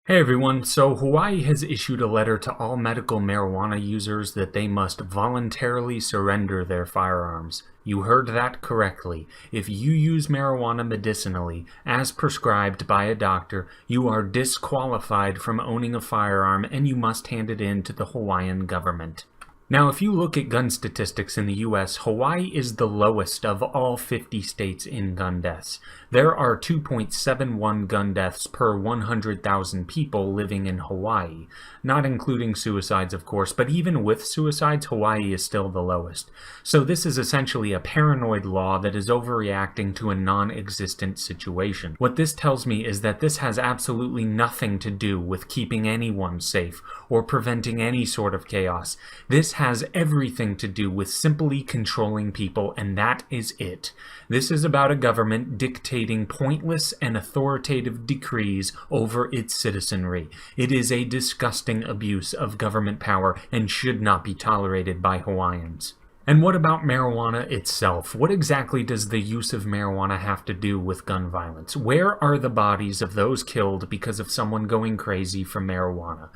Hey everyone, so Hawaii has issued a letter to all medical marijuana users that they must voluntarily surrender their firearms. You heard that correctly. If you use marijuana medicinally, as prescribed by a doctor, you are disqualified from owning a firearm and you must hand it in to the Hawaiian government. Now, if you look at gun statistics in the US, Hawaii is the lowest of all 50 states in gun deaths. There are 2.71 gun deaths per 100,000 people living in Hawaii, not including suicides, of course, but even with suicides, Hawaii is still the lowest. So this is essentially a paranoid law that is overreacting to a non-existent situation. What this tells me is that this has absolutely nothing to do with keeping anyone safe or preventing any sort of chaos. This has everything to do with simply controlling people, and that is it. This is about a government dictating pointless and authoritative decrees over its citizenry. It is a disgusting abuse of government power and should not be tolerated by Hawaiians. And what about marijuana itself? What exactly does the use of marijuana have to do with gun violence? Where are the bodies of those killed because of someone going crazy from marijuana?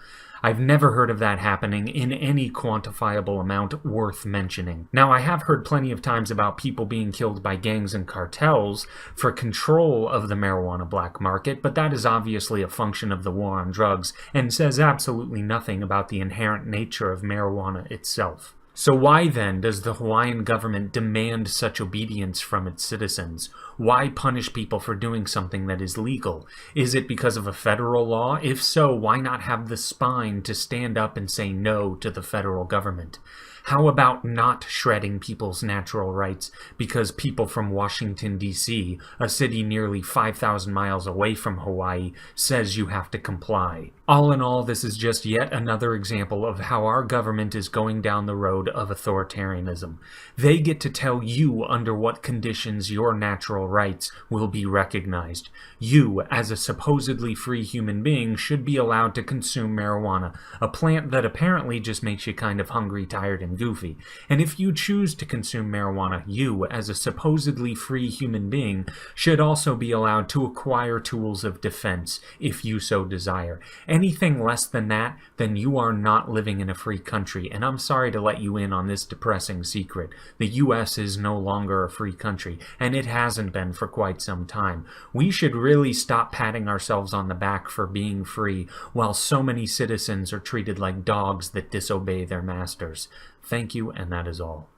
I've never heard of that happening in any quantifiable amount worth mentioning. Now, I have heard plenty of times about people being killed by gangs and cartels for control of the marijuana black market, but that is obviously a function of the war on drugs and says absolutely nothing about the inherent nature of marijuana itself. So why then does the Hawaiian government demand such obedience from its citizens? Why punish people for doing something that is legal? Is it because of a federal law? If so, why not have the spine to stand up and say no to the federal government? How about not shredding people's natural rights because people from Washington, D.C., a city nearly 5,000 miles away from Hawaii, says you have to comply? All in all, this is just yet another example of how our government is going down the road of authoritarianism. They get to tell you under what conditions your natural rights will be recognized. You, as a supposedly free human being, should be allowed to consume marijuana, a plant that apparently just makes you kind of hungry, tired, and goofy. And if you choose to consume marijuana, you, as a supposedly free human being, should also be allowed to acquire tools of defense, if you so desire. Anything less than that, then you are not living in a free country, and I'm sorry to let you in on this depressing secret. The US is no longer a free country, and it hasn't been for quite some time. We should really stop patting ourselves on the back for being free, while so many citizens are treated like dogs that disobey their masters. Thank you, and that is all.